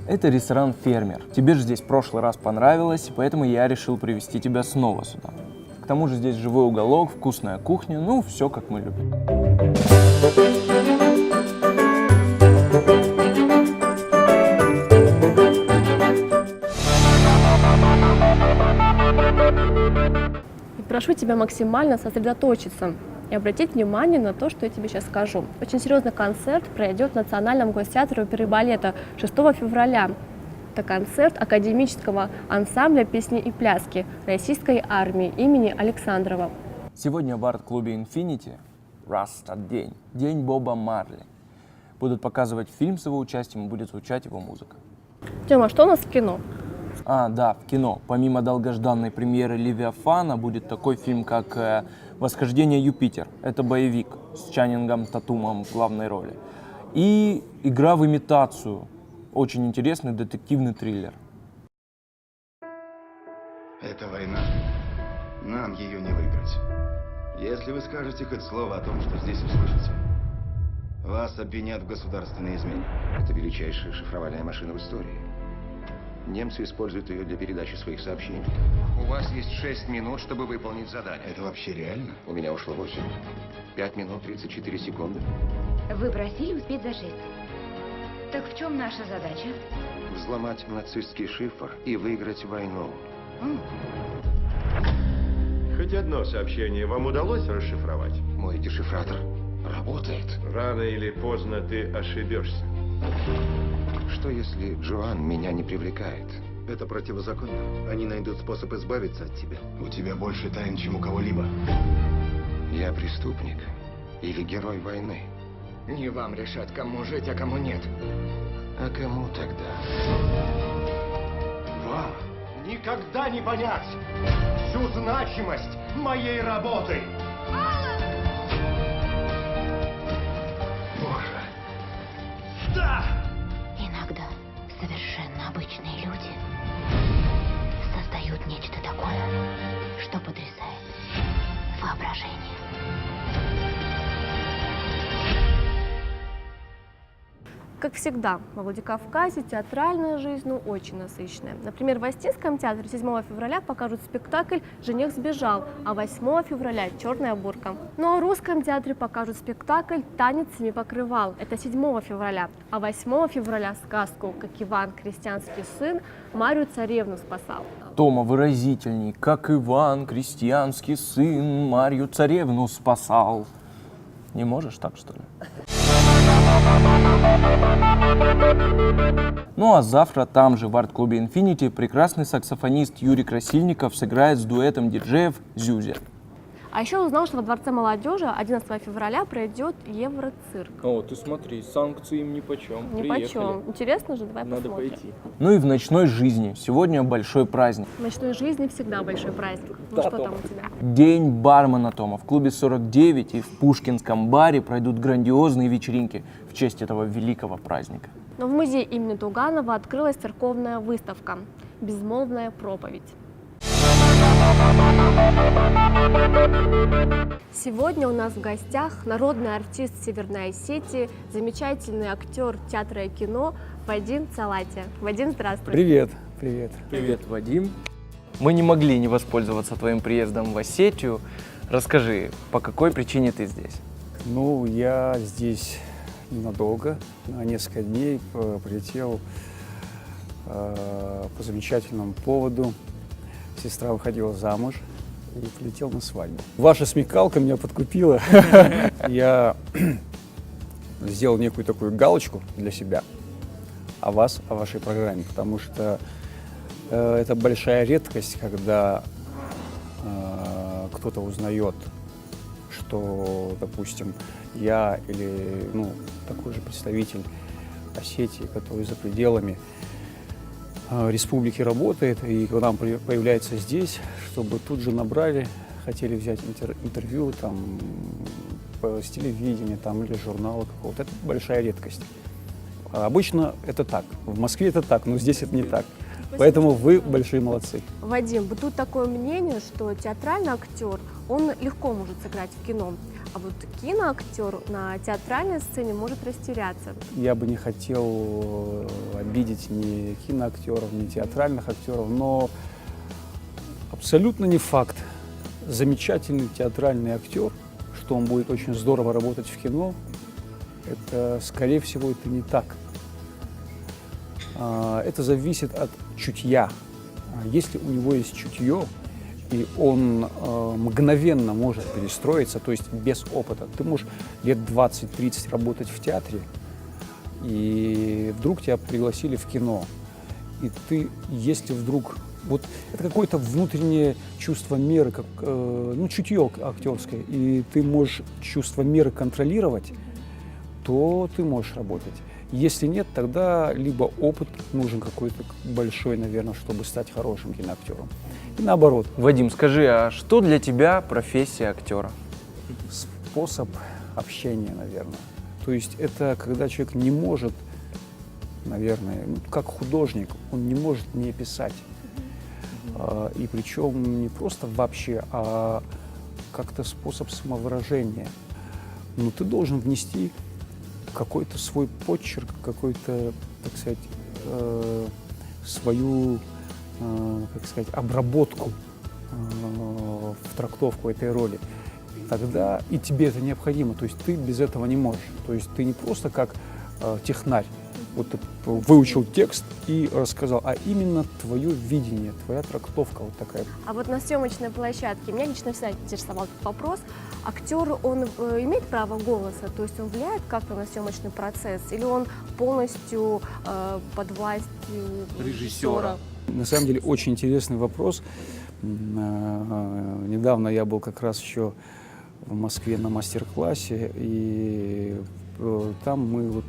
Это ресторан «Фермер». Тебе же здесь в прошлый раз понравилось, поэтому я решил привезти тебя снова сюда. К тому же здесь живой уголок, вкусная кухня, ну, все как мы любим. И прошу тебя максимально сосредоточиться и обратить внимание на то, что я тебе сейчас скажу. Очень серьезный концерт пройдет в Национальном гостеатре оперы и балета 6 февраля. Это концерт академического ансамбля песни и пляски российской армии имени Александрова. Сегодня в арт-клубе Infinity раз тот день, день Боба Марли. Будут показывать фильм с его участием и будет звучать его музыка. Тёма, что у нас в кино? Да, в кино. Помимо долгожданной премьеры «Левиафана» будет такой фильм, как «Восхождение Юпитер». Это боевик с Чаннингом Татумом в главной роли. И «Игра в имитацию». Очень интересный детективный триллер. Это война. Нам ее не выиграть. Если вы скажете хоть слово о том, что здесь услышите, вас обвинят в государственной измене. Это величайшая шифровальная машина в истории. Немцы используют ее для передачи своих сообщений. У вас есть 6 минут, чтобы выполнить задание. Это вообще реально? У меня ушло 8. 5 минут 34 секунды. Вы просили успеть за 6. Так в чем наша задача? Взломать нацистский шифр и выиграть войну. Хоть одно сообщение вам удалось расшифровать? Мой дешифратор работает. Рано или поздно ты ошибешься. Что если Джоан меня не привлекает? Это противозаконно. Они найдут способ избавиться от тебя. У тебя больше тайн, чем у кого-либо. Я преступник или герой войны? Не вам решать, кому жить, а кому нет. А кому тогда? Вам никогда не понять всю значимость моей работы. Боже. Да! Иногда совершенно обычные люди создают нечто такое, что потрясает воображение. Как всегда, во Владикавказе театральная жизнь очень насыщенная. Например, в Остинском театре 7 февраля покажут спектакль «Жених сбежал», а 8 февраля «Черная бурка». Ну а в Русском театре покажут спектакль «Танец семи покрывал». Это 7 февраля. А 8 февраля сказку «Как Иван, крестьянский сын, Марию царевну спасал». Тома, выразительней, как Иван, крестьянский сын, Марью царевну спасал. Не можешь так, что ли? Ну а завтра там же в арт-клубе Infinity прекрасный саксофонист Юрий Красильников сыграет с дуэтом диджеев «Зюзя». А еще узнал, что во Дворце молодежи 11 февраля пройдет Евроцирк. О, ты смотри, санкции им нипочем. Нипочем. Интересно же, давай Надо посмотрим. пойти. Ну и в ночной жизни. Сегодня большой праздник. В ночной жизни всегда большой праздник. Ну Да, что Тома. там у тебя? День бармена, Тома. В клубе 49 и в Пушкинском баре пройдут грандиозные вечеринки в честь этого великого праздника. Но в музее имени Туганова открылась церковная выставка «Безмолвная проповедь». Сегодня у нас в гостях народный артист Северной Осетии, замечательный актер театра и кино Вадим Цалатия. Вадим, здравствуй. Привет, привет. Привет, Вадим. Мы не могли не воспользоваться твоим приездом в Осетию. Расскажи, по какой причине ты здесь? Ну, я здесь ненадолго, на несколько дней прилетел по замечательному поводу. Сестра выходила замуж и прилетел на свадьбу. Ваша смекалка меня подкупила. Я сделал некую такую галочку для себя о вас, о вашей программе, потому что это большая редкость, когда кто-то узнает, что, допустим, я или такой же представитель Осетии, который за пределами республики работает, и к нам появляется здесь, чтобы тут же набрали, хотели взять интервью там, с телевидения там, или журнала какого-то. Это большая редкость. Обычно это так. В Москве это так, но здесь это не так. Поэтому вы большие молодцы. Вадим, бытует такое мнение, что театральный актер, он легко может сыграть в кино, а вот киноактер на театральной сцене может растеряться. Я бы не хотел обидеть ни киноактеров, ни театральных актеров, но абсолютно не факт. Замечательный театральный актер, что он будет очень здорово работать в кино, это, скорее всего, это не так. Это зависит от чутья. Если у него есть чутье, и он мгновенно может перестроиться, то есть без опыта, ты можешь лет 20-30 работать в театре, и вдруг тебя пригласили в кино, и ты, если вдруг, вот это какое-то внутреннее чувство меры, как, ну, чутье актерское, и ты можешь чувство меры контролировать, то ты можешь работать. Если нет, тогда либо опыт нужен какой-то большой, наверное, чтобы стать хорошим киноактером. И наоборот. Вадим, скажи, а что для тебя профессия актера? Способ общения, наверное. То есть это когда человек не может, наверное, ну, как художник, он не может не писать. И причем не просто вообще, а как-то способ самовыражения. Но ты должен внести какой-то свой почерк, какой-то, так сказать, свою, как сказать, обработку в трактовку этой роли. Тогда и тебе это необходимо, то есть ты без этого не можешь. То есть ты не просто как технарь, вот ты выучил текст и рассказал, а именно твое видение, твоя трактовка вот такая. А вот на съемочной площадке меня лично всегда интересовал этот вопрос. Актер, он имеет право голоса, то есть он влияет как-то на съемочный процесс, или он полностью под властью режиссера? На самом деле очень интересный вопрос. Недавно я был как раз еще в Москве на мастер-классе, и там мы вот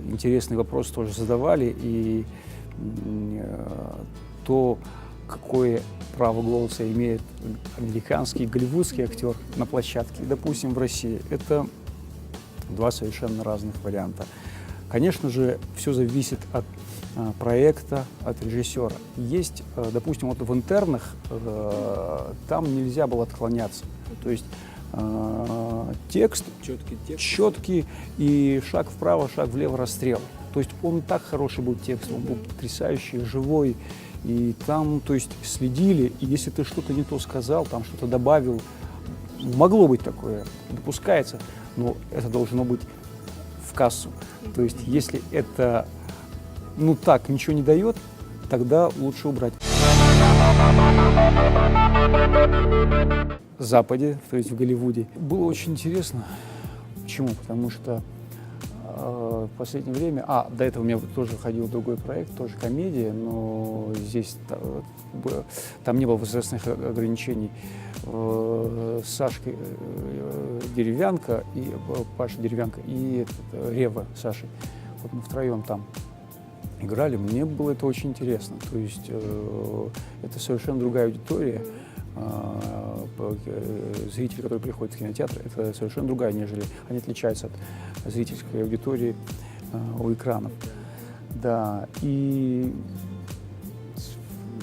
интересный вопрос тоже задавали, и то, какое право голоса имеет американский, голливудский актер на площадке, допустим, в России, это два совершенно разных варианта. Конечно же, все зависит от проекта, от режиссера. Есть, допустим, вот в «Интернах» там нельзя было отклоняться. То есть текст четкий, и шаг вправо, шаг влево, расстрел. То есть он так хороший был текст, он был потрясающий, живой. И там, то есть, следили, и если ты что-то не то сказал, там что-то добавил, могло быть такое, допускается, но это должно быть в кассу. То есть, если это, ну так, ничего не дает, тогда лучше убрать. В Западе, то есть в Голливуде, было очень интересно. Почему? Потому что в последнее время, до этого у меня тоже ходил другой проект, тоже комедия, но здесь там не было возрастных ограничений. Сашка Деревянко, и Паша Деревянко и Рева Саши. Вот мы втроем там играли, мне было это очень интересно. То есть это совершенно другая аудитория. Зрители, которые приходят в кинотеатр, это совершенно другая, нежели они отличаются от зрительской аудитории у экранов. Да, и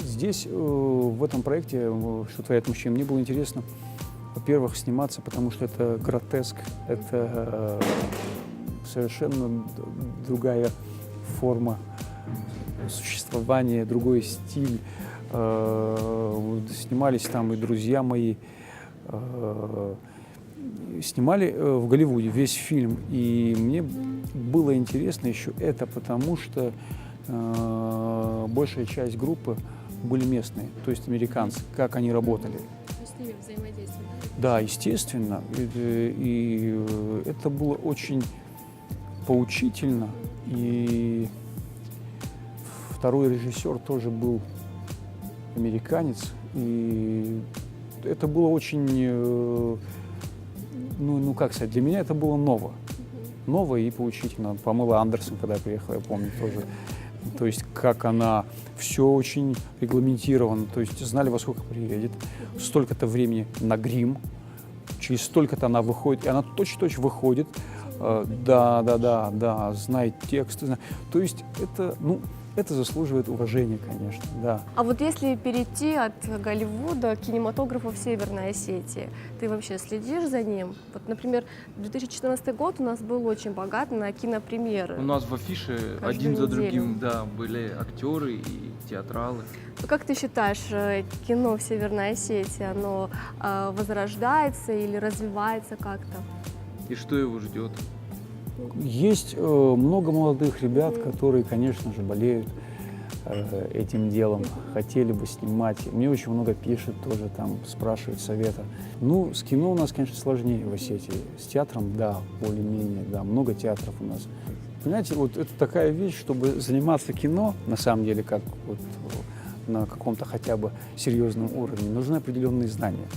здесь, в этом проекте «Что творят мужчины», мне было интересно, во-первых, сниматься, потому что это гротеск, это совершенно другая форма существования, другой стиль. Снимались там и друзья мои, снимали в Голливуде весь фильм, и мне было интересно еще это, потому что большая часть группы были местные, то есть американцы, как они работали. С ними взаимодействовали? Да, естественно, и это было очень поучительно, и второй режиссер тоже был американец, и это было очень, ну как сказать, для меня это было ново и поучительно. Памела Андерсон, когда я приехал, я помню тоже, то есть как она, все очень регламентировано, то есть знали, во сколько приедет, столько-то времени на грим, через столько-то она выходит, и она точь-в-точь выходит, да, знает текст, то есть это, Это заслуживает уважения, конечно, да. А вот если перейти от Голливуда к кинематографу в Северной Осетии, ты вообще следишь за ним? Вот, например, 2014 год у нас был очень богат на кинопремьеры. У нас в афише Каждую один за неделю. другим, да, были актеры и театралы. Ну, как ты считаешь, кино в Северной Осетии, оно возрождается или развивается как-то? И что его ждет? Есть много молодых ребят, которые, конечно же, болеют этим делом, хотели бы снимать. Мне очень много пишут тоже, там, спрашивают совета. Ну, с кино у нас, конечно, сложнее в Осетии. С театром, да, более-менее, да, много театров у нас. Понимаете, вот это такая вещь, чтобы заниматься кино, на самом деле, как вот на каком-то хотя бы серьезном уровне, нужны определенные знания.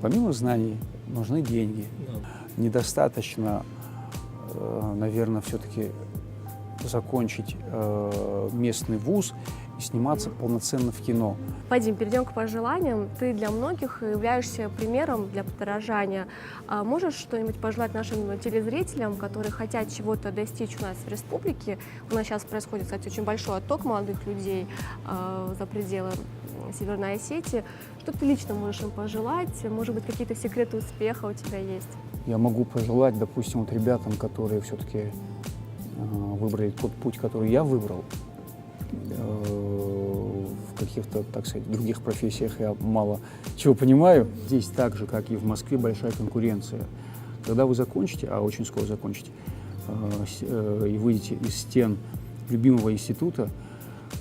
Помимо знаний, нужны деньги. Недостаточно, наверное, все-таки закончить местный вуз и сниматься полноценно в кино. Вадим, перейдем к пожеланиям. Ты для многих являешься примером для подражания. А можешь что-нибудь пожелать нашим телезрителям, которые хотят чего-то достичь у нас в республике? У нас сейчас происходит, кстати, очень большой отток молодых людей за пределы Северной Осетии. Что ты лично можешь им пожелать? Может быть, какие-то секреты успеха у тебя есть? Я могу пожелать, допустим, вот ребятам, которые все-таки выбрали тот путь, который я выбрал. В каких-то, так сказать, других профессиях я мало чего понимаю. Здесь так же, как и в Москве, большая конкуренция. Когда вы закончите, а очень скоро закончите, и выйдете из стен любимого института,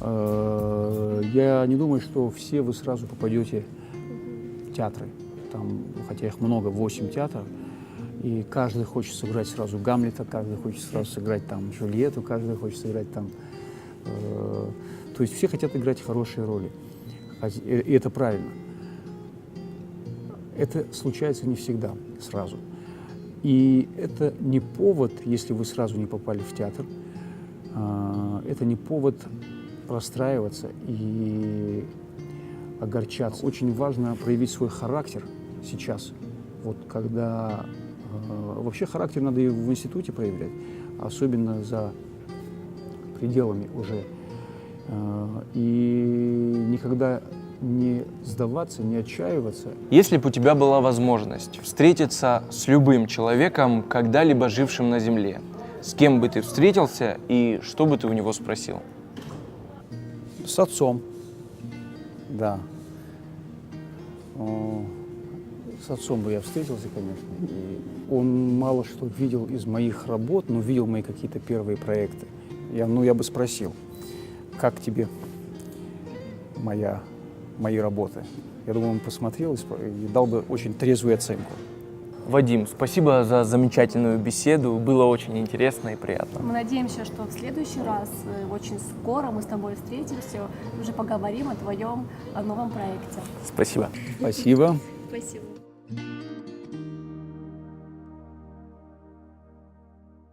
я не думаю, что все вы сразу попадете в театры. Там, хотя их много, 8 театров. И каждый хочет сыграть сразу Гамлета, каждый хочет сразу сыграть там Джульетту, каждый хочет сыграть там... То есть все хотят играть хорошие роли. И это правильно. Это случается не всегда сразу. И это не повод, если вы сразу не попали в театр, это не повод расстраиваться и огорчаться. Очень важно проявить свой характер сейчас. Вот когда... Вообще характер надо и в институте проявлять, особенно за пределами уже. И никогда не сдаваться, не отчаиваться. Если бы у тебя была возможность встретиться с любым человеком, когда-либо жившим на Земле, с кем бы ты встретился и что бы ты у него спросил? С отцом, да. С отцом бы я встретился, конечно. И он мало что видел из моих работ, но видел мои какие-то первые проекты. Я бы спросил, как тебе мои работы? Я думаю, он посмотрел и дал бы очень трезвую оценку. Вадим, спасибо за замечательную беседу. Было очень интересно и приятно. Мы надеемся, что в следующий раз, очень скоро, мы с тобой встретимся, уже поговорим о твоем новом проекте. Спасибо. Спасибо. Спасибо.